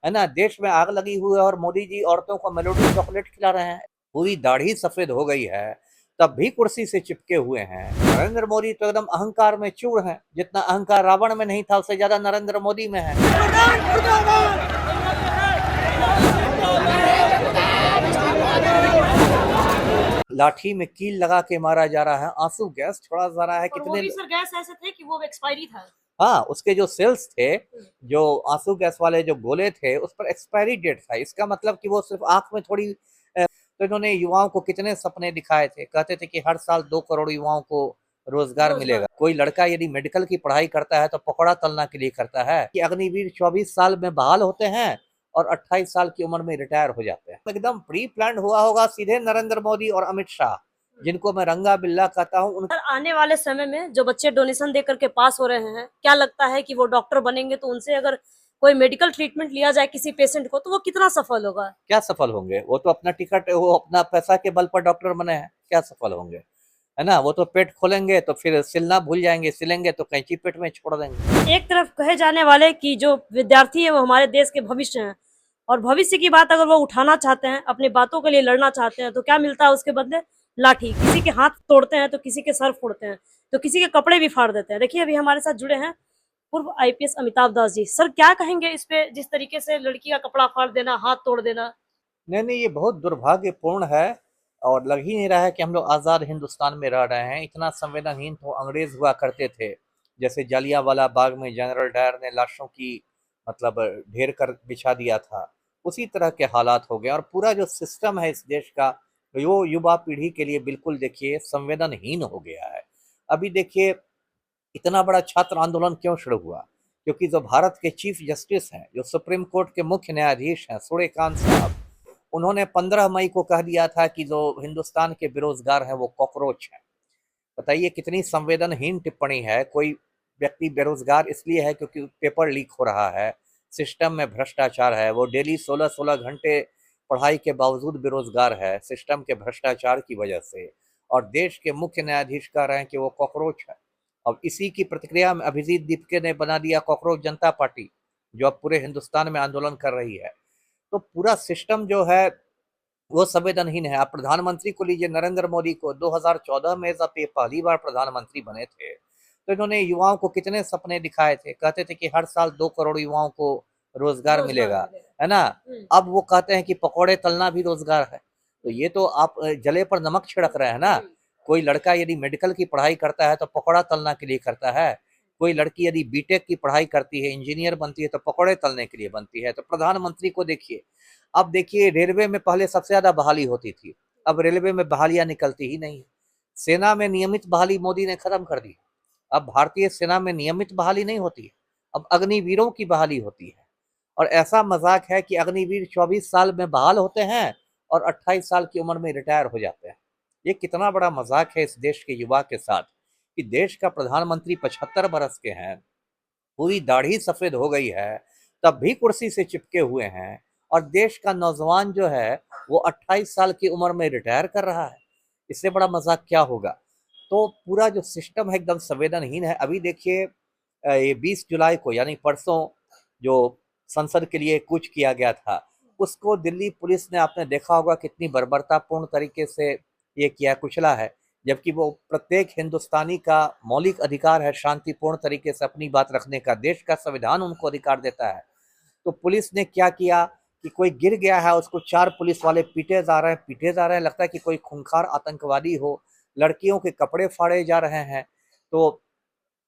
है ना। देश में आग लगी हुई है और मोदी जी औरतों को मेलोडी चॉकलेट खिला रहे हैं। पूरी दाढ़ी सफेद हो गई है, तब भी कुर्सी से चिपके हुए हैं। नरेंद्र मोदी तो एकदम अहंकार में चूर हैं। जितना अहंकार रावण में नहीं था, उससे ज्यादा नरेंद्र मोदी में है। लाठी में कील लगा के मारा जा रहा है, आंसू गैस छोड़ा जा रहा है। और वो भी सर गैस ऐसे थे कि वो एक्सपायरी था। हाँ, उसके जो सेल्स थे, जो आंसू गैस वाले जो गोले थे, उस पर एक्सपायरी डेट था। इसका मतलब कि वो सिर्फ आंख में थोड़ी तो इन्होंने युवाओं को कितने सपने दिखाए थे। कहते थे कि हर साल 2 करोड़ युवाओं को रोजगार मिलेगा। कोई लड़का यदि मेडिकल की पढ़ाई करता है तो पकौड़ा तलना के लिए करता है कि अग्निवीर 24 साल में बहाल होते हैं और 28 साल की उम्र में रिटायर हो जाते हैं। एकदम प्री प्लान हुआ होगा। सीधे नरेंद्र मोदी और अमित शाह, जिनको मैं रंगा बिल्ला कहता हूँ, आने वाले समय में जो बच्चे डोनेशन दे करके पास हो रहे हैं, क्या लगता है कि वो डॉक्टर बनेंगे तो उनसे अगर कोई मेडिकल ट्रीटमेंट लिया जाए किसी पेशेंट को, तो वो कितना सफल होगा? क्या सफल होंगे? वो तो अपना टिकट, वो अपना पैसा के बल पर डॉक्टर बने हैं। क्या सफल होंगे? है ना। वो तो पेट खोलेंगे तो फिर सिलना भूल जाएंगे, सिलेंगे तो कैंची पेट में छोड़ देंगे। एक तरफ कहे जाने वाले कि जो विद्यार्थी है वो हमारे देश के भविष्य हैं, और भविष्य की बात अगर वो उठाना चाहते हैं, अपनी बातों के लिए लड़ना चाहते हैं, तो क्या मिलता है उसके बदले? लाठी। किसी के हाथ तोड़ते हैं तो किसी के सर फोड़ते हैं, तो किसी के कपड़े भी फाड़ देते हैं। देखिए अभी हमारे साथ जुड़े हैं पूर्व आईपीएस अमिताभ दास जी। सर क्या कहेंगे इस पे, जिस तरीके से लड़की का कपड़ा फाड़ देना, हाथ तोड़ देना? नहीं नहीं, ये बहुत दुर्भाग्यपूर्ण है। और लग ही नहीं रहा है कि हम लोग आज़ाद हिंदुस्तान में रह रहे हैं। इतना संवेदनहीन तो अंग्रेज हुआ करते थे। जैसे जालियांवाला बाग में जनरल डायर ने लाशों की मतलब ढेर कर बिछा दिया था, उसी तरह के हालात हो गए। और पूरा जो सिस्टम है इस देश का, वो युवा पीढ़ी के लिए बिल्कुल देखिए संवेदनहीन हो गया है। अभी देखिए, इतना बड़ा छात्र आंदोलन क्यों शुरू हुआ? क्योंकि जो भारत के चीफ जस्टिस हैं, जो सुप्रीम कोर्ट के मुख्य न्यायाधीश हैं, सूर्यकांत साहब, उन्होंने 15 मई को कह दिया था कि जो हिंदुस्तान के बेरोजगार हैं वो कॉकरोच हैं। बताइए कितनी संवेदनहीन टिप्पणी है। कोई व्यक्ति बेरोजगार इसलिए है क्योंकि पेपर लीक हो रहा है, सिस्टम में भ्रष्टाचार है। वो डेली 16-16 घंटे पढ़ाई के बावजूद बेरोजगार है, सिस्टम के भ्रष्टाचार की वजह से। और देश के मुख्य न्यायाधीश कह रहे हैं कि वो कॉकरोच है। अब इसी की प्रतिक्रिया में अभिजीत दीपके ने बना दिया कॉकरोच जनता पार्टी, जो अब पूरे हिंदुस्तान में आंदोलन कर रही है। तो पूरा सिस्टम जो है वो संवेदनहीन है। आप प्रधानमंत्री को लीजिए, नरेंद्र मोदी को 2014 में जब ये पहली बार प्रधानमंत्री बने थे, तो इन्होंने युवाओं को कितने सपने दिखाए थे। कहते थे कि हर साल 2 करोड़ युवाओं को रोजगार मिलेगा, है ना। अब वो कहते हैं कि पकौड़े तलना भी रोजगार है। तो ये तो आप जले पर नमक छिड़क रहे हैं ना। कोई लड़का यदि मेडिकल की पढ़ाई करता है तो पकौड़ा तलना के लिए करता है। कोई लड़की यदि बीटेक की पढ़ाई करती है, इंजीनियर बनती है, तो पकौड़े तलने के लिए बनती है। तो प्रधानमंत्री को देखिए, अब देखिए रेलवे में पहले सबसे ज्यादा बहाली होती थी, अब रेलवे में बहालियां निकलती ही नहीं है। सेना में नियमित बहाली मोदी ने खत्म कर दी। अब भारतीय सेना में नियमित बहाली नहीं होती है, अब अग्निवीरों की बहाली होती है। और ऐसा मजाक है कि अग्निवीर 24 साल में बहाल होते हैं और 28 साल की उम्र में रिटायर हो जाते हैं। ये कितना बड़ा मजाक है इस देश के युवा के साथ कि देश का प्रधानमंत्री 75 बरस के हैं, पूरी दाढ़ी सफेद हो गई है, तब भी कुर्सी से चिपके हुए हैं। और देश का नौजवान जो है वो 28 साल की उम्र में रिटायर कर रहा है। इससे बड़ा मजाक क्या होगा? तो पूरा जो सिस्टम है एकदम संवेदनहीन है। अभी देखिए, ये 20 जुलाई को यानी परसों जो संसद के लिए कूच किया गया था, उसको दिल्ली पुलिस ने, आपने देखा होगा कितनी बर्बरतापूर्ण तरीके से ये किया, कुचला है। जबकि वो प्रत्येक हिंदुस्तानी का मौलिक अधिकार है शांतिपूर्ण तरीके से अपनी बात रखने का, देश का संविधान उनको अधिकार देता है। तो पुलिस ने क्या किया कि कोई गिर गया है, उसको 4 पुलिस वाले पीटे जा रहे हैं, पीटे जा रहे हैं, लगता है कि कोई खूंखार आतंकवादी हो। लड़कियों के कपड़े फाड़े जा रहे हैं, तो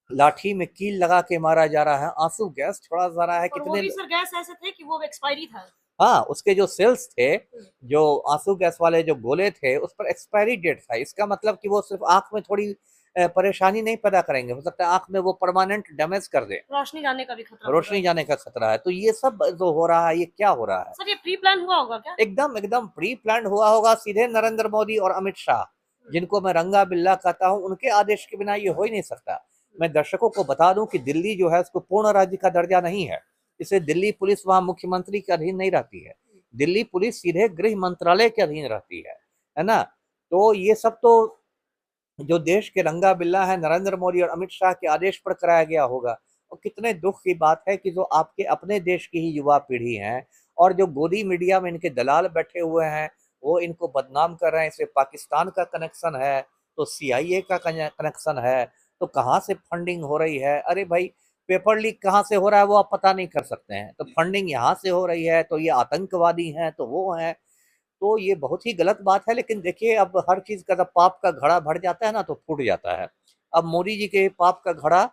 लाठी में कील लगा के मारा जा रहा है, आंसू गैस छोड़ा जा रहा है। और वो कितने भी सर गैस ऐसे थे कि वो एक्सपायरी था। हाँ, उसके जो सेल्स थे, जो आंसू गैस वाले जो गोले थे, उस पर एक्सपायरी डेट था। इसका मतलब कि वो सिर्फ आंख में थोड़ी परेशानी नहीं पैदा करेंगे, हो सकता है आंख में वो परमानेंट डैमेज कर दे, रोशनी जाने का भी खतरा, रोशनी जाने का खतरा है। तो ये सब जो हो रहा है, ये क्या हो रहा है? सर ये प्री प्लान हुआ होगा क्या? एकदम एकदम प्री प्लान हुआ होगा। सीधे नरेंद्र मोदी और अमित शाह, जिनको मैं रंगा बिल्ला कहता हूँ, उनके आदेश के बिना ये हो ही नहीं सकता। मैं दर्शकों को बता दूं कि दिल्ली जो है उसको पूर्ण राज्य का दर्जा नहीं है, इसलिए दिल्ली पुलिस वहां मुख्यमंत्री के अधीन नहीं रहती है। दिल्ली पुलिस सीधे गृह मंत्रालय के अधीन रहती है ना। तो ये सब तो जो देश के रंगा बिल्ला है, नरेंद्र मोदी और अमित शाह के आदेश पर कराया गया होगा। और कितने दुख की बात है कि जो आपके अपने देश की ही युवा पीढ़ी है और जो गोदी मीडिया में इनके दलाल बैठे हुए हैं वो इनको बदनाम कर रहे हैं। इससे पाकिस्तान का कनेक्शन है तो CIA का कनेक्शन है, तो कहाँ से फंडिंग हो रही है? अरे भाई, पेपर लीक कहाँ से हो रहा है वो आप पता नहीं कर सकते हैं, तो फंडिंग यहाँ से हो रही है तो ये आतंकवादी हैं तो वो हैं, तो ये बहुत ही गलत बात है। लेकिन देखिए, अब हर चीज का जब पाप का घड़ा भर जाता है ना तो फूट जाता है। अब मोदी जी के पाप का घड़ा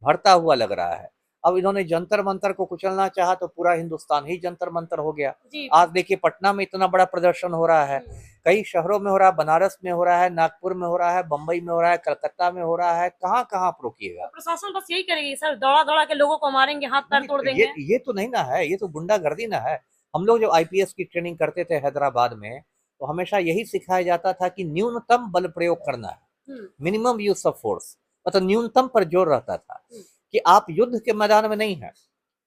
भरता हुआ लग रहा है। अब इन्होंने जंतर मंतर को कुचलना चाहा तो पूरा हिंदुस्तान ही जंतर मंतर हो गया। आज देखिए, पटना में इतना बड़ा प्रदर्शन हो रहा है, कई शहरों में हो रहा है, बनारस में हो रहा है, नागपुर में हो रहा है, बम्बई में हो रहा है, कलकत्ता में हो रहा है, कहाँ कहाँ आप रोकिएगा? प्रशासन बस यही करेगी सर, दौड़ा दौड़ा के लोगों को मारेंगे, हाथ पैर तोड़ देंगे। ये तो नहीं ना है, ये तो गुंडागर्दी ना है। हम लोग जो IPS की ट्रेनिंग करते थे हैदराबाद में, तो हमेशा यही सिखाया जाता था कि न्यूनतम बल प्रयोग करना है, मिनिमम यूज ऑफ फोर्स, मतलब न्यूनतम पर जोर रहता था कि आप युद्ध के मैदान में नहीं है।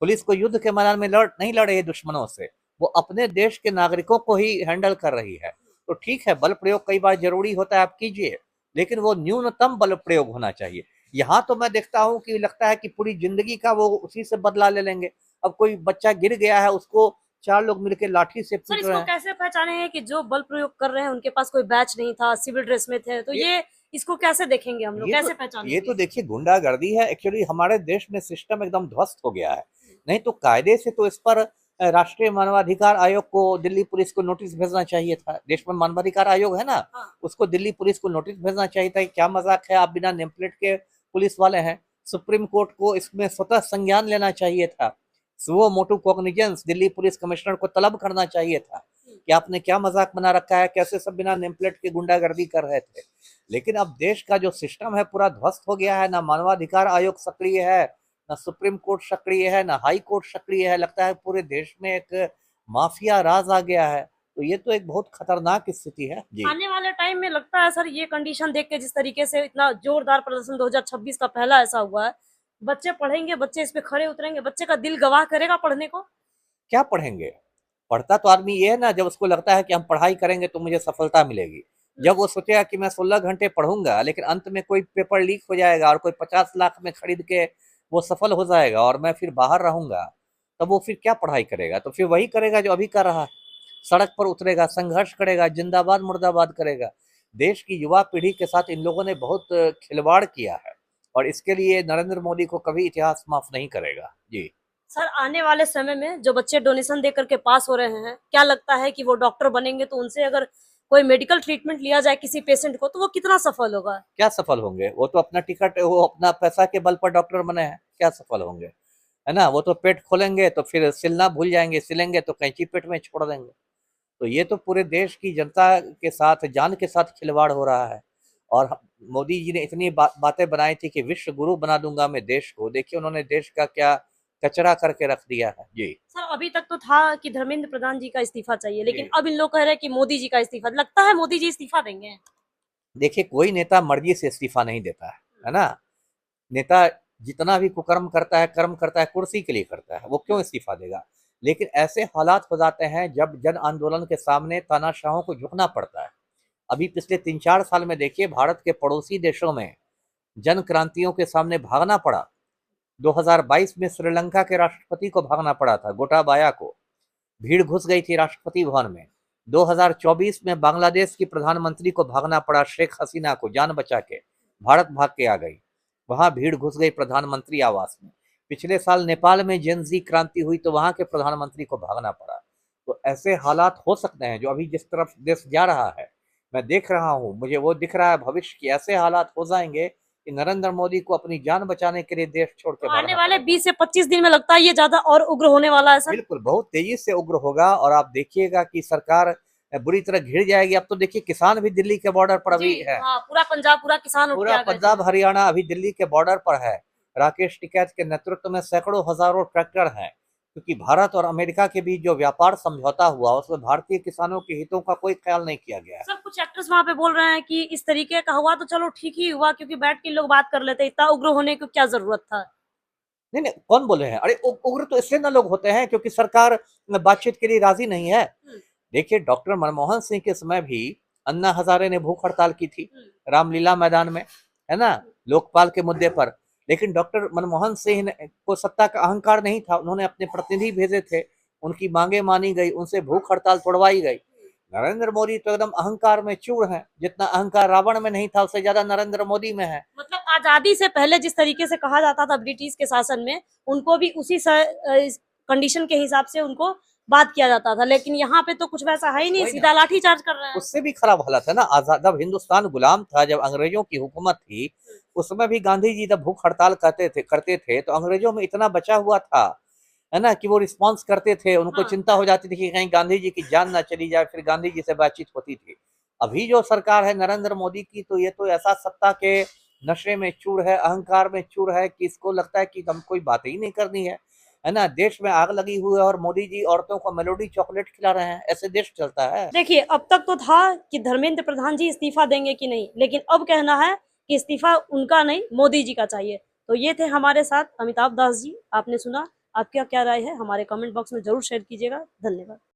पुलिस को युद्ध के मैदान में नहीं लड़ रही है दुश्मनों से, वो अपने देश के नागरिकों को ही हैंडल कर रही है। तो ठीक है, बल प्रयोग कई बार जरूरी होता है, आप कीजिए, लेकिन वो न्यूनतम बल प्रयोग होना चाहिए। यहाँ तो मैं देखता हूँ कि लगता है कि पूरी जिंदगी का वो उसी से बदला ले लेंगे। अब कोई बच्चा गिर गया है, उसको 4 लोग मिलकर लाठी से पीट रहे हैं। कैसे पहचाने हैं कि जो बल प्रयोग कर रहे हैं उनके पास कोई बैच नहीं था, सिविल ड्रेस में थे, तो ये इसको कैसे देखेंगे हम लोग, कैसे पहचानेंगे? ये तो देखिए गुंडागर्दी है। एक्चुअली हमारे देश में सिस्टम एकदम ध्वस्त हो गया है। नहीं तो कायदे से तो इस पर राष्ट्रीय मानवाधिकार आयोग को, दिल्ली पुलिस को नोटिस भेजना चाहिए था। देश में मानवाधिकार आयोग है ना, उसको दिल्ली पुलिस को नोटिस भेजना चाहिए था कि क्या मजाक है, आप बिना नेम प्लेट के पुलिस वाले हैं। सुप्रीम कोर्ट को इसमें स्वतः संज्ञान लेना चाहिए था। Suo motu cognizance Delhi police commissioner को तलब करना चाहिए था कि आपने क्या मजाक बना रखा है, कैसे सब बिना नेम प्लेट के गुंडागर्दी कर रहे थे। लेकिन अब देश का जो सिस्टम है पूरा ध्वस्त हो गया है। ना मानवाधिकार आयोग सक्रिय है, ना सुप्रीम कोर्ट सक्रिय है, ना हाई कोर्ट सक्रिय है। लगता है पूरे देश में एक माफिया राज आ गया है। तो ये तो एक बहुत खतरनाक स्थिति है जी। आने वाले टाइम में लगता है सर, ये कंडीशन देख के, जिस तरीके से इतना जोरदार प्रदर्शन 2026 का पहला ऐसा हुआ है, बच्चे पढ़ेंगे, बच्चे इस पे खड़े उतरेंगे, बच्चे का दिल गवाह करेगा पढ़ने को। क्या पढ़ेंगे? पढ़ता तो आदमी ये है ना, जब उसको लगता है कि हम पढ़ाई करेंगे तो मुझे सफलता मिलेगी। जब वो सोचेगा कि मैं 16 घंटे पढ़ूंगा, लेकिन अंत में कोई पेपर लीक हो जाएगा और कोई 50 लाख में खरीद के वो सफल हो जाएगा और मैं फिर बाहर रहूंगा, तब वो फिर क्या पढ़ाई करेगा? तो फिर वही करेगा जो अभी कर रहा है, सड़क पर उतरेगा, संघर्ष करेगा, जिंदाबाद मुर्दाबाद करेगा। देश की युवा पीढ़ी के साथ इन लोगों ने बहुत खिलवाड़ किया है और इसके लिए नरेंद्र मोदी को कभी इतिहास माफ नहीं करेगा जी। सर, आने वाले समय में जो बच्चे डोनेशन दे करके पास हो रहे हैं, क्या लगता है कि वो डॉक्टर बनेंगे तो उनसे अगर कोई मेडिकल ट्रीटमेंट लिया जाए किसी पेशेंट को, तो वो कितना सफल होगा? क्या सफल होंगे? वो तो अपना टिकट, वो अपना पैसा के बल पर डॉक्टर बने हैं, क्या सफल होंगे? है ना, वो तो पेट खोलेंगे तो फिर सिलना भूल जाएंगे, सिलेंगे तो कैंची पेट में छोड़ देंगे। तो ये तो पूरे देश की जनता के साथ, जान के साथ खिलवाड़ हो रहा है। और मोदी जी ने इतनी बातें बनाई थी कि विश्व गुरु बना दूंगा मैं देश को, देखिए उन्होंने देश का क्या कचरा करके रख दिया है जी। सर, अभी तक तो था कि धर्मेंद्र प्रधान जी का इस्तीफा चाहिए, लेकिन अब इन लोग कह रहे हैं कि मोदी जी का इस्तीफा। लगता है मोदी जी इस्तीफा देंगे? देखिए, कोई नेता मर्जी से इस्तीफा नहीं देता है ना। नेता जितना भी कुकर्म करता है, कर्म करता है, कुर्सी के लिए करता है, वो क्यों इस्तीफा देगा? लेकिन ऐसे हालात हो जाते हैं जब जन आंदोलन के सामने तानाशाहों को झुकना पड़ता है। अभी पिछले 3-4 साल में देखिए, भारत के पड़ोसी देशों में जन क्रांतियों के सामने भागना पड़ा। 2022 में श्रीलंका के राष्ट्रपति को भागना पड़ा था, गोटाबाया को, भीड़ घुस गई थी राष्ट्रपति भवन में। 2024 में बांग्लादेश की प्रधानमंत्री को भागना पड़ा, शेख हसीना को जान बचा के भारत भाग के आ गई, वहां भीड़ घुस गई प्रधानमंत्री आवास में। पिछले साल नेपाल में जेन जी क्रांति हुई तो वहां के प्रधानमंत्री को भागना पड़ा। तो ऐसे हालात हो सकते हैं, जो अभी जिस तरफ देश जा रहा है मैं देख रहा हूं, मुझे वो दिख रहा है भविष्य की ऐसे हालात हो जाएंगे कि नरेंद्र मोदी को अपनी जान बचाने के लिए देश छोड़ के आने वाले 20 से 25 दिन में लगता है ये ज्यादा और उग्र होने वाला है सर। बिल्कुल, बहुत तेजी से उग्र होगा और आप देखिएगा कि सरकार बुरी तरह घिर जाएगी। अब तो देखिए, किसान भी दिल्ली के बॉर्डर पर अभी है। पूरा पंजाब, पूरा किसान, पूरा पंजाब हरियाणा अभी दिल्ली के बॉर्डर पर है। राकेश टिकैत के नेतृत्व में सैकड़ों हजारों ट्रैक्टर हैं, क्योंकि भारत और अमेरिका के बीच जो व्यापार समझौता हुआ उसमें भारतीय किसानों के हितों का कोई ख्याल नहीं किया गया है। सर, कुछ एक्टर्स वहाँ पे बोल रहे हैं कि इस तरीके का हुआ तो चलो ठीक ही हुआ, क्योंकि बैठ के लोग बात कर लेते, इतना उग्र होने की क्या जरूरत था? नहीं नहीं, कौन बोले हैं? अरे उग्र तो इसलिए ना लोग होते हैं क्योंकि सरकार बातचीत के लिए राजी नहीं है। देखिए, डॉक्टर मनमोहन सिंह के समय भी अन्ना हजारे ने भूख हड़ताल की थी रामलीला मैदान में, है ना, लोकपाल के मुद्दे पर। लेकिन डॉक्टर मनमोहन सिंह को सत्ता का अहंकार नहीं था, उन्होंने अपने प्रतिनिधि भेजे थे, उनकी मांगे मानी गई, उनसे भूख हड़ताल तोड़वाई गई। नरेंद्र मोदी तो एकदम अहंकार में चूर है, जितना अहंकार रावण में नहीं था उससे ज्यादा नरेंद्र मोदी में है। मतलब आजादी से पहले जिस तरीके से कहा जाता था ब्रिटिश के शासन में, उनको भी उसी कंडीशन के हिसाब से उनको बात किया जाता था, लेकिन यहाँ पे तो कुछ वैसा है ही नहीं, सीधा लाठी चार्ज कर रहे हैं। उससे भी खराब हालत है ना। आजाद जब हिंदुस्तान गुलाम था, जब अंग्रेजों की हुकूमत थी, उसमें भी गांधी जी जब भूख हड़ताल करते थे तो अंग्रेजों में इतना बचा हुआ था, है ना, कि वो रिस्पॉन्स करते थे। उनको चिंता हो जाती थी कि कहीं गांधी जी की जान ना चली जाए, फिर गांधी जी से बातचीत होती थी। अभी जो सरकार है नरेंद्र मोदी की, तो ये तो ऐसा सत्ता के नशे में चूर है, अहंकार में चूर है कि इसको लगता है कि हम कोई बात ही नहीं करनी है ना। देश में आग लगी हुई है और मोदी जी औरतों को मेलोडी चॉकलेट खिला रहे हैं, ऐसे देश चलता है। देखिए, अब तक तो था कि धर्मेंद्र प्रधान जी इस्तीफा देंगे कि नहीं, लेकिन अब कहना है कि इस्तीफा उनका नहीं, मोदी जी का चाहिए। तो ये थे हमारे साथ अमिताभ दास जी, आपने सुना। आपका क्या राय है हमारे कमेंट बॉक्स में जरूर शेयर कीजिएगा। धन्यवाद।